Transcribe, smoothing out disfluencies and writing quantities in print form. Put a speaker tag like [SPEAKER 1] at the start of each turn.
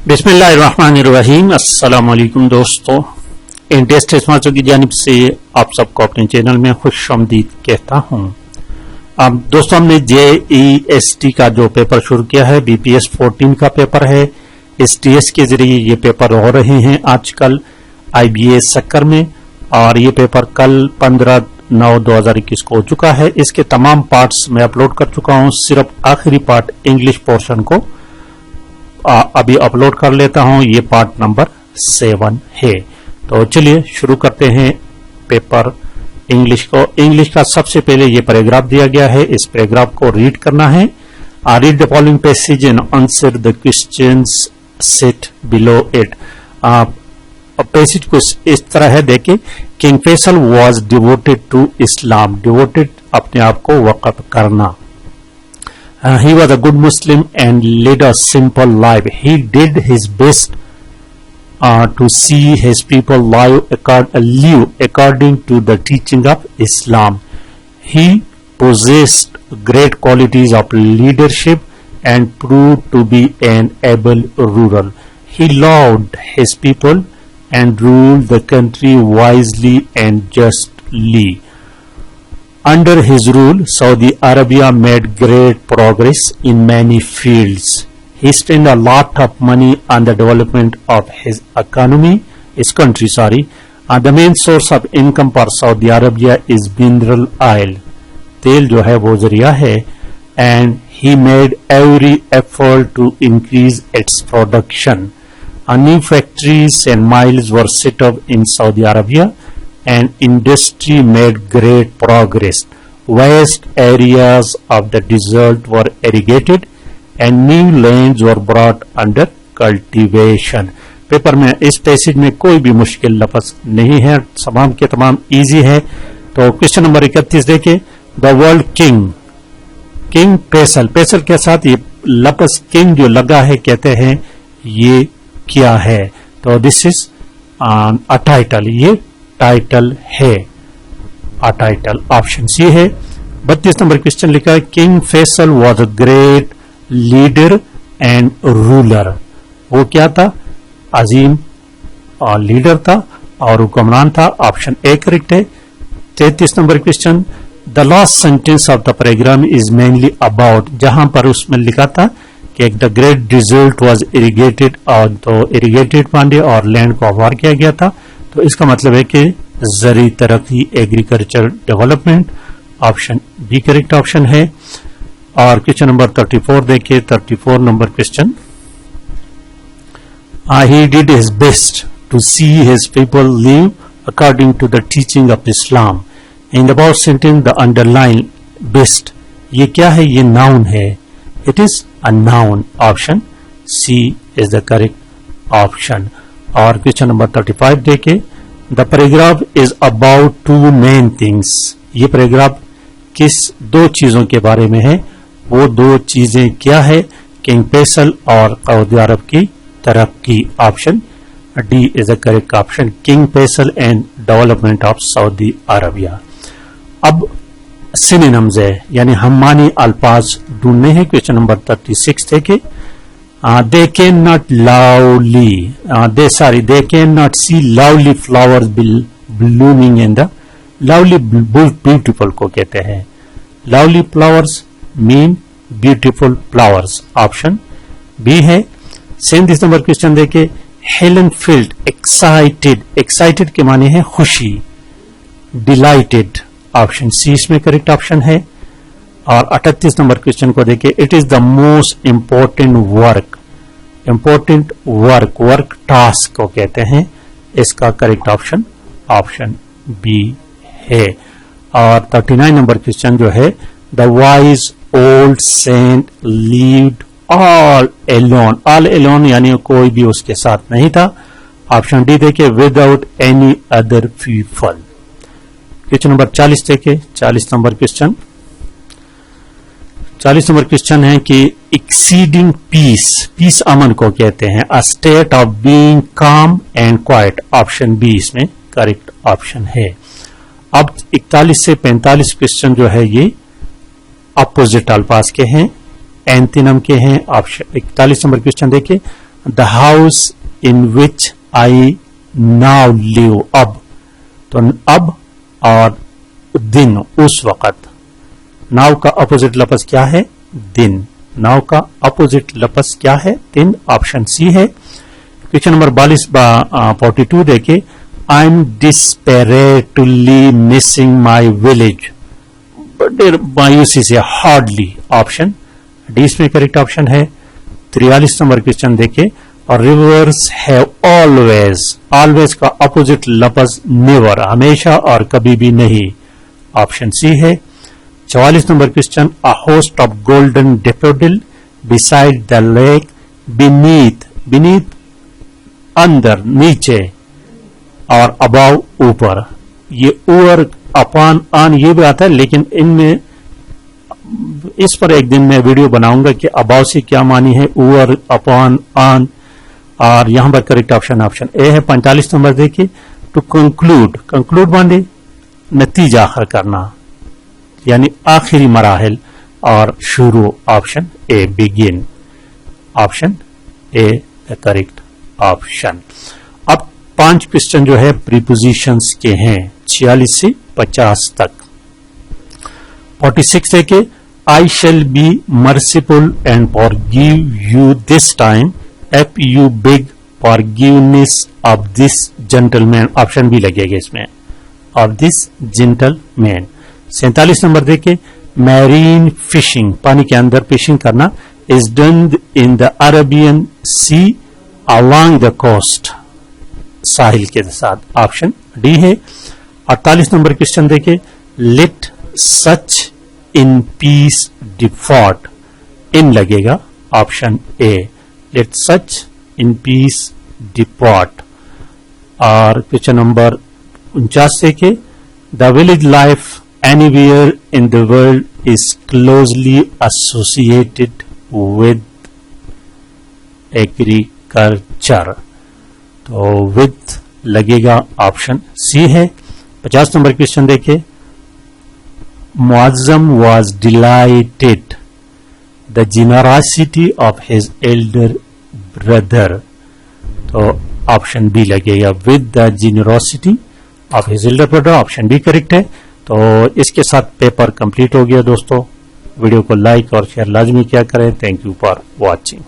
[SPEAKER 1] बिस्मिल्लाहिर्रहमानिर्रहीम। अस्सलाम वालेकुम दोस्तों, टेस्ट मास्टर की जानिब से आप सबको अपने चैनल में खुशामदीद कहता हूं। अब दोस्तों, हमने JEST का जो पेपर शुरू किया है, BPS 14 का पेपर है। STS के जरिए ये पेपर हो रहे हैं आजकल IBA सक्कर में, और ये पेपर कल 15/9/2021 को हो चुका है। इसके तमाम पार्ट्स मैं अपलोड कर चुका हूं, सिर्फ आखिरी पार्ट इंग्लिश पोर्शन को अभी अपलोड कर लेता हूं। ये पार्ट नंबर 7 है। तो चलिए शुरू करते हैं पेपर इंग्लिश को। इंग्लिश का सबसे पहले ये पैराग्राफ दिया गया है, इस पैराग्राफ को रीड करना है। Read the following passage and answer the questions set below it. Passage कुछ इस तरह है, देखिए। King Faisal was devoted to Islam. Devoted अपने आप को वक्फ करना। He was a good Muslim and led a simple life. He did his best to see his people live according to the teaching of Islam. He possessed great qualities of leadership and proved to be an able ruler. He loved his people and ruled the country wisely and justly. Under his rule, Saudi Arabia made great progress in many fields. He spent a lot of money on the development of his country. The main source of income for Saudi Arabia is mineral oil. तेल जो है वो जरिया है. And he made every effort to increase its production. New factories and mills were set up in Saudi Arabia, and industry made great progress. Vast areas of the desert were irrigated and new lands were brought under cultivation. Paper में इस passage में कोई भी मुश्किल लफ्ज नहीं है, तमाम के तमाम इजी है। तो क्वेश्चन नंबर 31 देखिए। The world king, King Faisal, Faisal के साथ ये लफ्ज किंग जो लगा है, कहते हैं ये क्या है? तो दिस इज अ टाइटल, ये टाइटल है। आ टाइटल ऑप्शन सी है। 32 नंबर क्वेश्चन लिखा है, King Faisal was a great leader and ruler. वो क्या था? अजीम और लीडर था और हुक्मरान था। ऑप्शन ए करेक्ट है। 33 number question, the last sentence of the programme is mainly about, जहां पर उसमें लिखा था कि the great desert was irrigated, और तो इरिगेटेड पांडे और लैंड को अवार किया गया था। तो इसका मतलब है कि ज़री तरक्की, agriculture development. Option B correct option है। और क्वेश्चन नंबर 34 देखिए। 34 number question, he did his best to see his people live according to the teaching of Islam. In the about sentence the underline best, ये क्या है? ये noun है। It is a noun. Option C is the correct option. और question number 35 देखिए। The paragraph is about two main things. ये paragraph किस दो चीजों के बारे में है? वो दो चीजें क्या है? किंग फैसल और सऊदी अरब की तरक्की। Option D is the correct option, King Faisal and development of Saudi Arabia. अब सिनोनिम्स है, यानी हम मानी अल्फाज ढूंढने हैं। क्वेश्चन नंबर 36 देखिए। They cannot they cannot see lovely flowers blooming in the lovely beautiful को कहते हैं। lovely flowers mean beautiful flowers। Option B है। 37 नंबर क्वेश्चन देखे। Helen felt excited, excited के माने है खुशी। delighted, ऑप्शन सी इसमें करेक्ट ऑप्शन है। और 38 नंबर क्वेश्चन को देखिए। It is the most important work, important work, work task को कहते हैं। इसका करेक्ट ऑप्शन ऑप्शन बी है। और 39 नंबर क्वेश्चन जो है, the wise old saint lived all alone. All alone यानी कोई भी उसके साथ नहीं था। ऑप्शन डी देखिए, without any other people. Question number 40 देखिए। 40 नंबर क्वेश्चन, 40 नंबर क्वेश्चन है कि एक्सीडिंग पीस, पीस अमन को कहते हैं। A state of being calm and quiet. Option B इसमें करेक्ट ऑप्शन है। अब 41 से 45 क्वेश्चन जो है ये अपोजिट अल्फाज के हैं, एंथीनम के हैं। ऑप्शन 41 नंबर क्वेश्चन देखिए। the house in which I now live. अब तो अब और दिन, उस वक़्त. नाउ का अपोजिट लफ्ज क्या है? दिन. नाउ का अपोजिट लफ्ज क्या है? दिन. ऑप्शन सी है. क्वेश्चन नंबर 42 देखे. I am desperately missing my village. बड़े मायूसी से, हार्डली. ऑप्शन डी इसमें करेक्ट ऑप्शन है. 43 नंबर क्वेश्चन देखे. और रिवर्स हैव ऑलवेज. ऑलवेज का अपोजिट लफ्ज नेवर, हमेशा और कभी भी नहीं. ऑप्शन सी है. 44 number question. A host of golden daffodil beside the lake. Beneath, beneath अंदर, नीचे, और अबाव ऊपर. ये ओवर, अपॉन, ऑन ये भी आता है, लेकिन इनमें इस पर एक दिन मैं वीडियो बनाऊंगा कि अबाव से क्या मानी है, ओवर, अपॉन, ऑन. और यहां पर करेक्ट ऑप्शन ऑप्शन ए है. 45 नंबर देखिए. टू कंक्लूड, कंक्लूड माने नतीजा आखिर करना, यानी आखिरी मराहल, और शुरू. Option A begin. Option A the correct option. अब 5 क्वेश्चन जो है प्रीपोजिशंस के हैं 46 से 50 तक. 46 है कि I shall be merciful and forgive you this time if you big forgiveness of this gentleman. Option भी लगेगा इसमें, ऑफ दिस जेंटलमैन. 47 नंबर देखे. मैरीन फिशिंग, पानी के अंदर फिशिंग करना, is done in the Arabian sea along the coast, साहिल के साथ. ऑप्शन डी है. 48 नंबर क्वेश्चन देखे. Let such in peace default. इन लगेगा. Option A. Let such in peace default. और क्वेश्चन नंबर 49 देखे. The village life anywhere in the world is closely associated with agriculture. तो विद लगेगा. Option C है. 50 number question देखे. Moazzam was delighted the generosity of his elder brother. तो option B लगेगा. With the generosity of his elder brother. Option B correct है. तो इसके साथ पेपर कंप्लीट हो गया दोस्तों. वीडियो को लाइक और शेयर लाजमी किया करें. Thank you for watching.